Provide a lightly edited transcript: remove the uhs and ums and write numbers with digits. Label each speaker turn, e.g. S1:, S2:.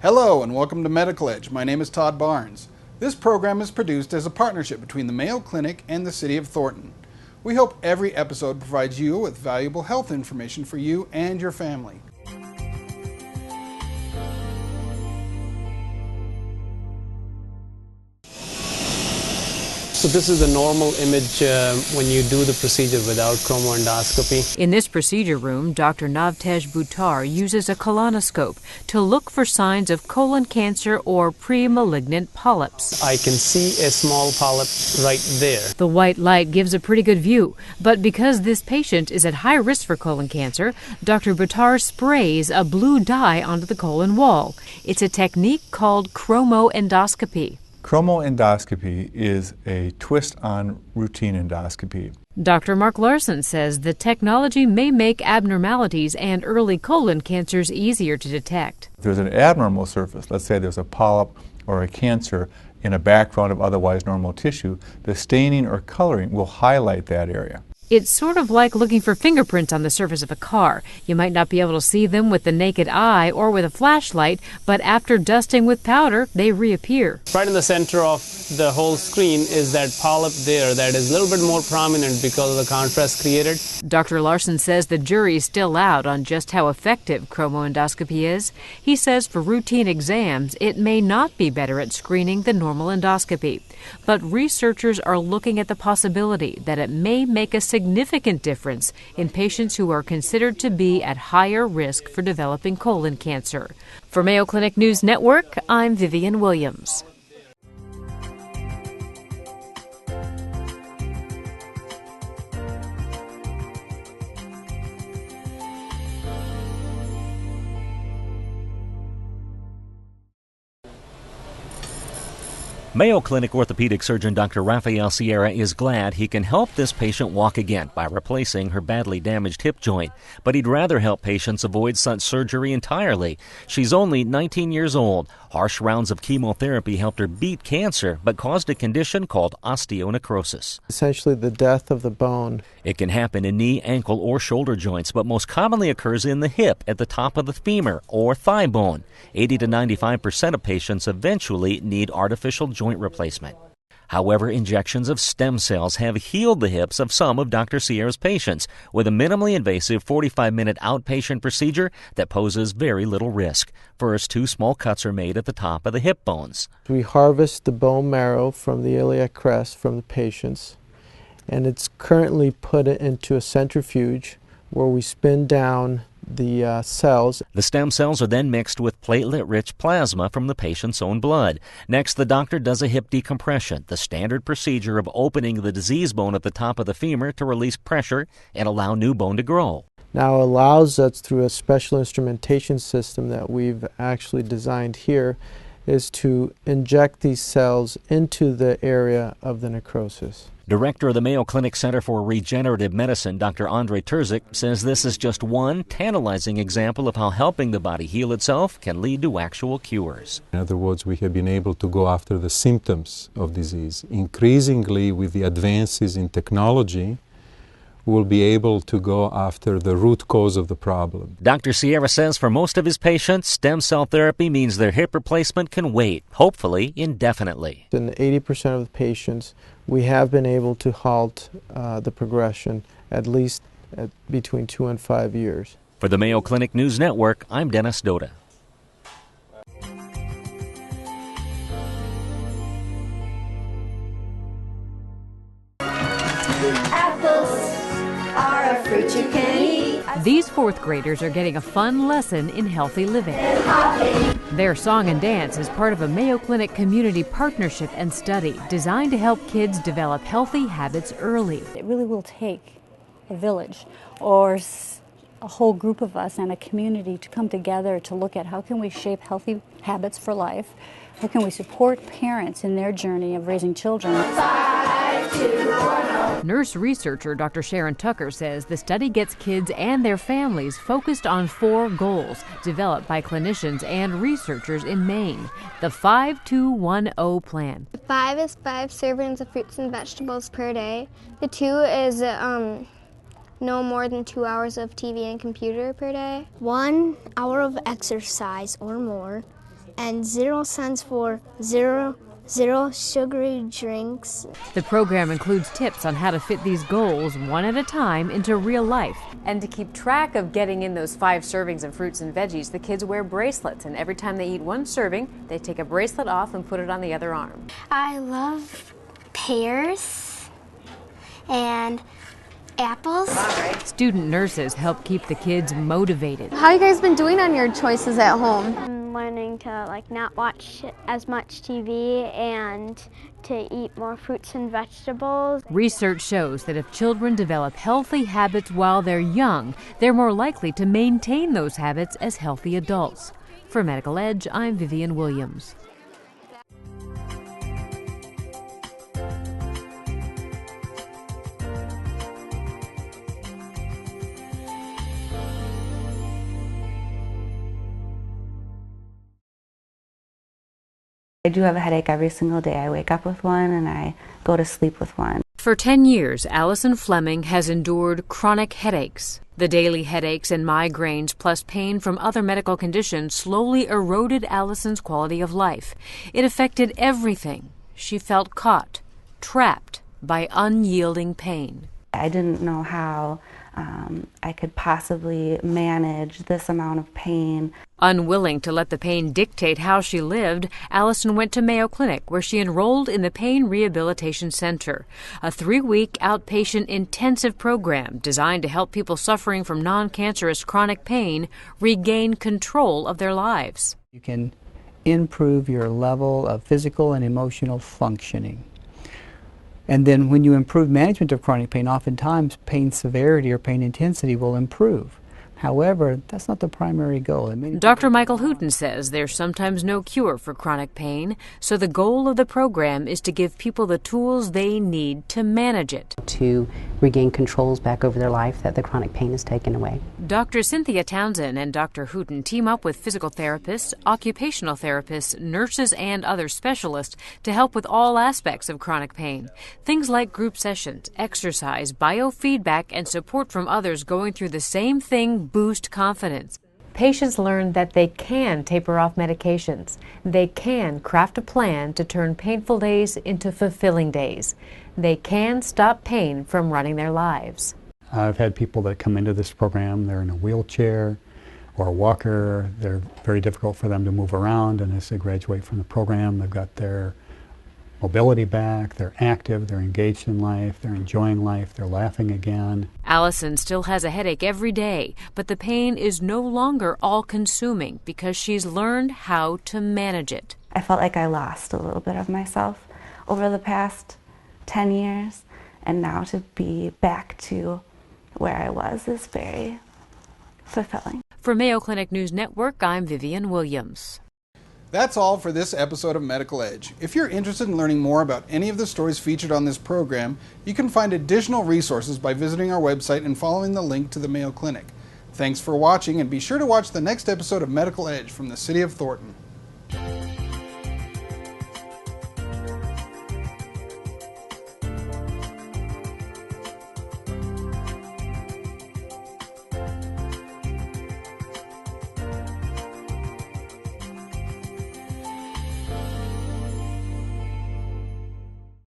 S1: Hello and welcome to Medical Edge. My name is Todd Barnes. This program is produced as a partnership between the Mayo Clinic and the City of Thornton. We hope every episode provides you with valuable health information for you and your family.
S2: So this is the normal image when you do the procedure without chromoendoscopy.
S3: In this procedure room, Dr. Navtej Buttar uses a colonoscope to look for signs of colon cancer or pre-malignant polyps.
S2: I can see a small polyp right there.
S3: The white light gives a pretty good view, but because this patient is at high risk for colon cancer, Dr. Buttar sprays a blue dye onto the colon wall. It's a technique called chromoendoscopy.
S4: Chromoendoscopy is a twist on routine endoscopy.
S3: Dr. Mark Larson says the technology may make abnormalities and early colon cancers easier to detect.
S4: If there's an abnormal surface, let's say there's a polyp or a cancer in a background of otherwise normal tissue, the staining or coloring will highlight that area.
S3: It's sort of like looking for fingerprints on the surface of a car. You might not be able to see them with the naked eye or with a flashlight, but after dusting with powder, they reappear.
S2: Right in the center of the whole screen is that polyp there that is a little bit more prominent because of the contrast created.
S3: Dr. Larson says the jury's still out on just how effective chromoendoscopy is. He says for routine exams, it may not be better at screening than normal endoscopy. But researchers are looking at the possibility that it may make a significant difference in patients who are considered to be at higher risk for developing colon cancer. For Mayo Clinic News Network, I'm Vivian Williams.
S5: Mayo Clinic orthopedic surgeon Dr. Rafael Sierra is glad he can help this patient walk again by replacing her badly damaged hip joint. But he'd rather help patients avoid such surgery entirely. She's only 19 years old. Harsh rounds of chemotherapy helped her beat cancer, but caused a condition called osteonecrosis.
S6: Essentially the death of the bone.
S5: It can happen in knee, ankle, or shoulder joints, but most commonly occurs in the hip at the top of the femur or thigh bone. 80 to 95% of patients eventually need artificial joint replacement. However, injections of stem cells have healed the hips of some of Dr. Sierra's patients with a minimally invasive 45-minute outpatient procedure that poses very little risk. First, 2 small cuts are made at the top of the hip bones.
S6: We harvest the bone marrow from the iliac crest from the patients, and it's currently put into a centrifuge where we spin down the cells.
S5: The stem cells are then mixed with platelet-rich plasma from the patient's own blood. Next, the doctor does a hip decompression, the standard procedure of opening the disease bone at the top of the femur to release pressure and allow new bone to grow.
S6: Now allows us, through a special instrumentation system that we've actually designed here, is to inject these cells into the area of the necrosis.
S5: Director of the Mayo Clinic Center for Regenerative Medicine, Dr. Andre Terzik, says this is just one tantalizing example of how helping the body heal itself can lead to actual cures.
S4: In other words, we have been able to go after the symptoms of disease. Increasingly, with the advances in technology, we'll be able to go after the root cause of the problem.
S5: Dr. Sierra says for most of his patients, stem cell therapy means their hip replacement can wait, hopefully indefinitely.
S6: In 80% of the patients, we have been able to halt the progression at least at between 2 and 5 years.
S5: For the Mayo Clinic News Network, I'm Dennis Doda.
S3: You can eat. These 4th graders are getting a fun lesson in healthy living. Their song and dance is part of a Mayo Clinic community partnership and study designed to help kids develop healthy habits early.
S7: It really will take a village or a whole group of us and a community to come together to look at how can we shape healthy habits for life, how can we support parents in their journey of raising children.
S3: 5, 2, 1, Nurse researcher Dr. Sharon Tucker says the study gets kids and their families focused on 4 goals developed by clinicians and researchers in Maine. The 5-2-1-0 plan.
S8: The 5 is 5 servings of fruits and vegetables per day. The 2 is no more than 2 hours of TV and computer per day.
S9: 1 hour of exercise or more.
S8: and 0 cents for zero sugary drinks.
S3: The program includes tips on how to fit these goals one at a time into real life. And to keep track of getting in those 5 servings of fruits and veggies, the kids wear bracelets, and every time they eat 1 serving, they take a bracelet off and put it on the other arm.
S8: I love pears and apples.
S3: Student nurses help keep the kids motivated.
S9: How you guys been doing on your choices at home?
S8: I'm learning to not watch as much TV and to eat more fruits and vegetables.
S3: Research shows that if children develop healthy habits while they're young, they're more likely to maintain those habits as healthy adults. For Medical Edge, I'm Vivian Williams.
S10: I do have a headache every single day. I wake up with one and I go to sleep with one.
S3: For 10 years, Allison Fleming has endured chronic headaches. The daily headaches and migraines plus pain from other medical conditions slowly eroded Allison's quality of life. It affected everything. She felt caught, trapped by unyielding pain.
S10: I didn't know how I could possibly manage this amount of pain.
S3: Unwilling to let the pain dictate how she lived, Allison went to Mayo Clinic, where she enrolled in the Pain Rehabilitation Center, a 3-week outpatient intensive program designed to help people suffering from non-cancerous chronic pain regain control of their lives.
S11: You can improve your level of physical and emotional functioning. And then when you improve management of chronic pain, oftentimes pain severity or pain intensity will improve. However, that's not the primary goal.
S3: Dr. Michael Hooten says there's sometimes no cure for chronic pain, so the goal of the program is to give people the tools they need to manage it.
S12: To regain controls back over their life that the chronic pain is taken away.
S3: Dr. Cynthia Townsend and Dr. Hooten team up with physical therapists, occupational therapists, nurses, and other specialists to help with all aspects of chronic pain. Things like group sessions, exercise, biofeedback, and support from others going through the same thing boost confidence. Patients learn that they can taper off medications. They can craft a plan to turn painful days into fulfilling days. They can stop pain from running their lives.
S13: I've had people that come into this program, they're in a wheelchair or a walker, they're very difficult for them to move around, and as they graduate from the program, they've got their mobility back, they're active, they're engaged in life, they're enjoying life, they're laughing again.
S3: Allison still has a headache every day, but the pain is no longer all-consuming because she's learned how to manage it.
S10: I felt like I lost a little bit of myself over the past 10 years, and now to be back to where I was is very fulfilling.
S3: For Mayo Clinic News Network, I'm Vivian Williams.
S1: That's all for this episode of Medical Edge. If you're interested in learning more about any of the stories featured on this program, you can find additional resources by visiting our website and following the link to the Mayo Clinic. Thanks for watching, and be sure to watch the next episode of Medical Edge from the City of Thornton.